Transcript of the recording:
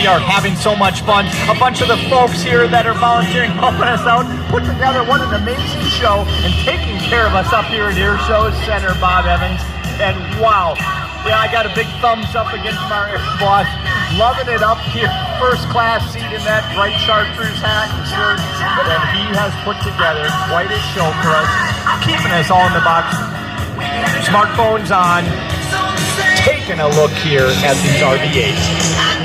we are having so much fun. A bunch of the folks here that are volunteering, helping us out, put together what an amazing show and taking care of us up here at Air Show Center, Bob Evans. And wow, yeah, I got a big thumbs up against my boss. Loving it up here. First class seat in that bright chartreuse hat and shirt that he has put together. Quite a show for us. Keeping us all in the box. Smartphones on. Taking a look here at these RV8s.